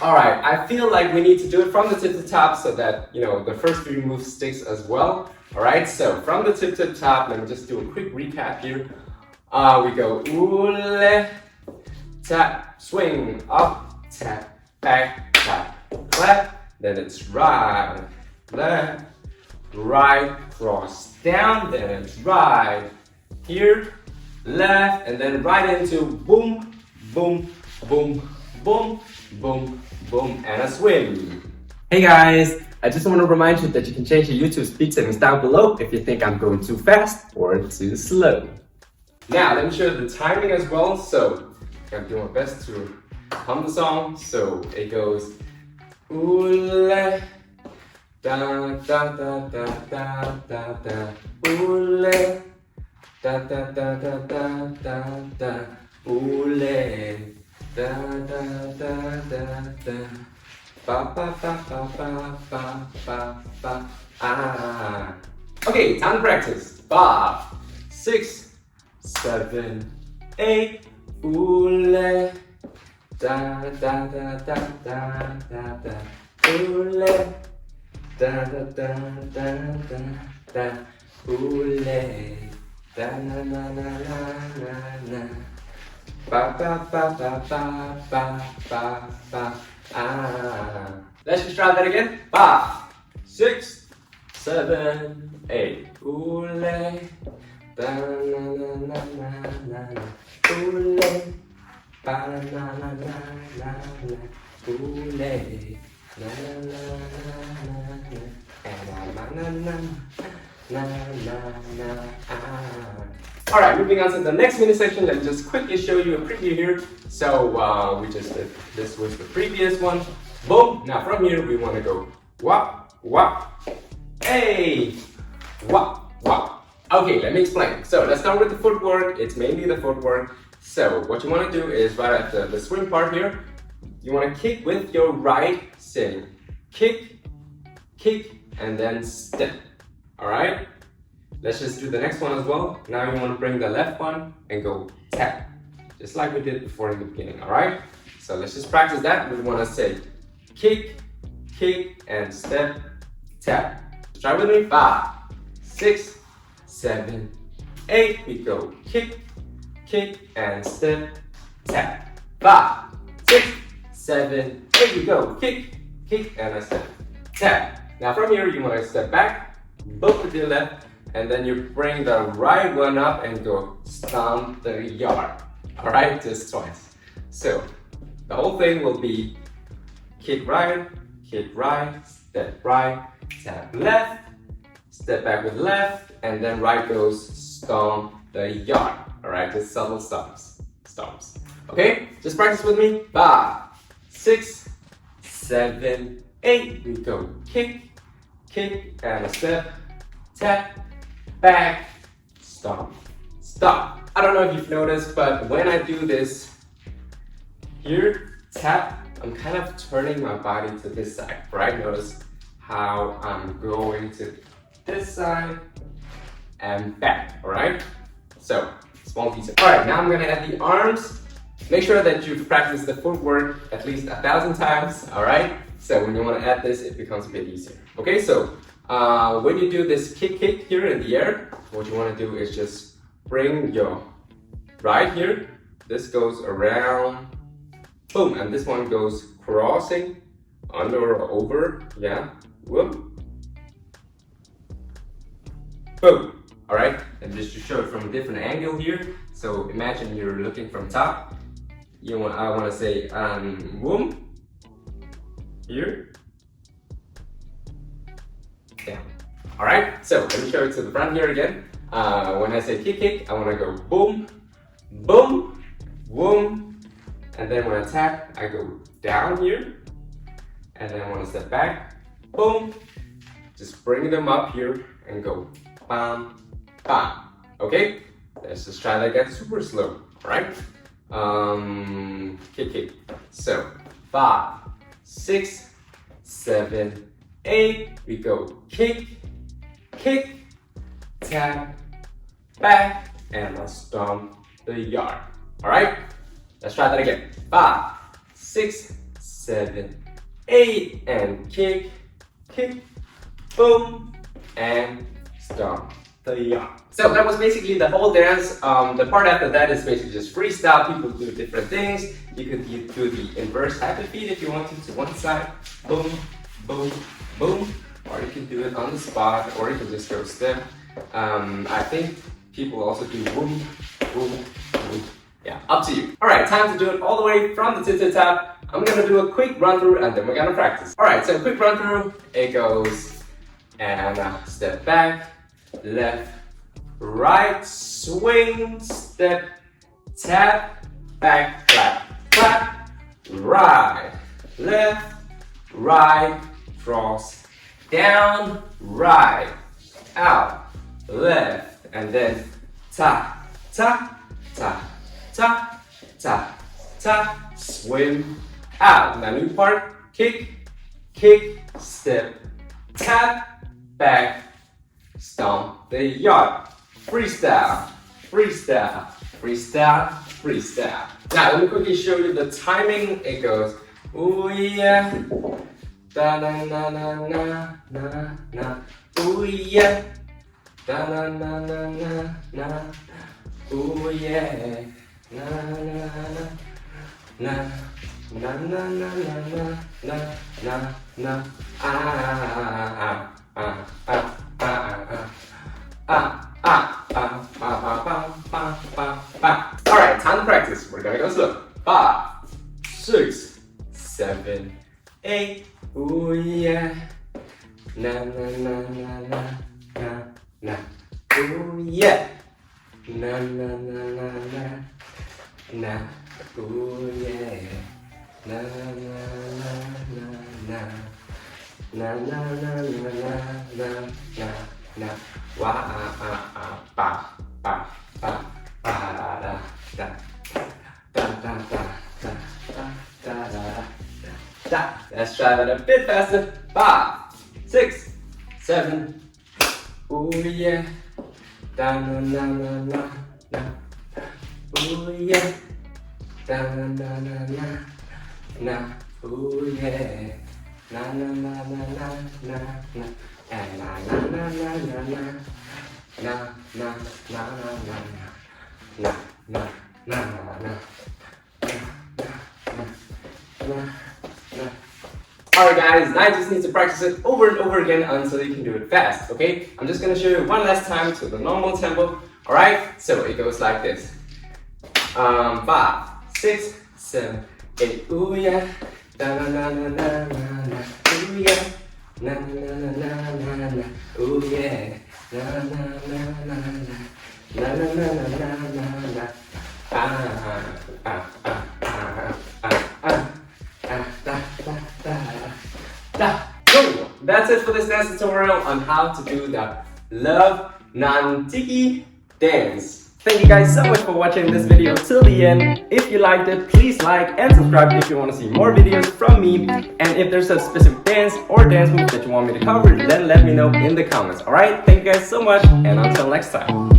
Alright, I feel like we need to do it from the tip to top so that, the first three moves sticks as well. Alright, so from the tip to top, let me just do a quick recap here. We go oole, tap, swing, up, tap, back, tap, clap. Then it's right, left, right, cross down. Then it's right, here, left, and then right into boom, boom, boom, boom, boom, boom, and a swing. Hey guys, I just want to remind you that you can change your YouTube speed settings down below if you think I'm going too fast or too slow. Now, let me show you the timing as well. So, I'm doing my best to hum the song. So, it goes oole, da da da da da da da, oole, da da da da da da da, oole, da da da da da, ba ba ba ba ba ba ba ba, ah. Okay, time to practice. 5, 6, 7, 8, oole, da da da da da da da, oole, da da da da da da, oole, da na na na na na, ba ba ba ba ba ba ba ba, ah. Let's just try that again. 5, 6, 7, 8, oole, da na na na na na, oole, ba na na na na na, oole, na na na na na na na. Alright, moving on to the next mini section. Let me just quickly show you a preview here. So we just did this was the previous one. Boom. Now from here we want to go wop wop. Hey, wop wop. Okay, let me explain. So let's start with the footwork. It's mainly the footwork. So what you want to do is right after the swing part here, you want to kick with your right, say kick, kick, and then step. Alright? Let's just do the next one as well. Now you want to bring the left one and go tap. Just like we did before in the beginning, alright? So let's just practice that. We want to say kick, kick, and step, tap. Try with me. 5, 6, 7, 8. We go kick, kick, and step, tap. 5, 6, 7, 8. We go kick, kick, and a step, tap. Now from here you want to step back, both with your left, and then you bring the right one up and go stomp the yard. Alright, just twice. So the whole thing will be kick right, step right, tap left, step back with left, and then right goes stomp the yard. Alright, just subtle stomps. Okay, just practice with me. 5, 6, 7, 8. We go kick, kick, and a step, tap, back, stomp, stop. I don't know if you've noticed, but when I do this here, tap, I'm kind of turning my body to this side, right? Notice how I'm going to this side and back, all right? So, small detail. All right, now I'm gonna add the arms. Make sure that you've practiced the footwork at least 1,000 times, all right? So when you wanna add this, it becomes a bit easier. Okay, so when you do this kick here in the air, what you wanna do is just bring your right here. This goes around, boom, and this one goes crossing, under or over, yeah, whoop, boom. All right, and just to show it from a different angle here. So imagine you're looking from top. I want to say boom, here, down. All right, so let me show it to the front here again. When I say kick, I want to go boom, boom, boom, and then when I tap, I go down here, and then when I step back, boom, just bring them up here and go bam, bam. Okay, let's just try that again super slow. All right, kick. So 5, 6, 7, 8. We go kick, kick, tap, back, and let's stomp the yard. All right, let's try that again. 5, 6, 7, 8, and kick, kick, boom, and stomp the yacht. So that was basically the whole dance. The part after that is basically just freestyle. People do different things. You could do the inverse happy feet if you wanted to one side, boom, boom, boom, or you can do it on the spot, or you can just go step. I think people also do boom, boom, boom. Yeah, up to you. All right, time to do it all the way from the tip to top. I'm gonna do a quick run through and then we're gonna practice. All right, so quick run through. It goes and step back, left, right, swing, step, tap, back, clap, clap, right, left, right, cross, down, right, out, left, and then ta, ta, ta, ta, ta, ta, swim, out. Now new part, kick, kick, step, tap, back, stomp the yacht. Freestyle, freestyle, freestyle, freestyle. Now let me quickly show you the timing. It goes, ooh yeah, da na na na na na na, ooh yeah, da na na na na na, ooh yeah, na na na na na na na na na na na, ah ah ah ah ah ah. Alright, time to practice. We're gonna go slow. 5, 6, 7, 8. Ooh yeah. Na na na na na na na. Ooh yeah. Na na na na na na. Ooh yeah. Na na na na na. Na na na na na na na. Wa ba ba ba ba da da da da da da da da da. Let's try that a bit faster. 5, 6, 7. Ooh yeah. Da na na na na na. Ooh yeah. Da na na na na na. Ooh yeah. Na na na na na na na. And na na na na na na na na na na na na na. Alright guys, now you just need to practice it over and over again until you can do it fast, okay? I'm just gonna show you one last time to the normal tempo. Alright, so it goes like this. 5, 6, 7, 8. Ooh yeah, da na na na na na na. Ooh yeah. Na na na na na na, ooh yeah. Na na na na na na, na na na na na na. Ah ah ah ah ah ah da da da da. So that's it for this dance tutorial on how to do the Love Nwantiti dance. Thank you guys so much for watching this video till the end. If you liked it, please like and subscribe if you want to see more videos from me. And if there's a specific dance or dance move that you want me to cover, then let me know in the comments. Alright, thank you guys so much, and until next time.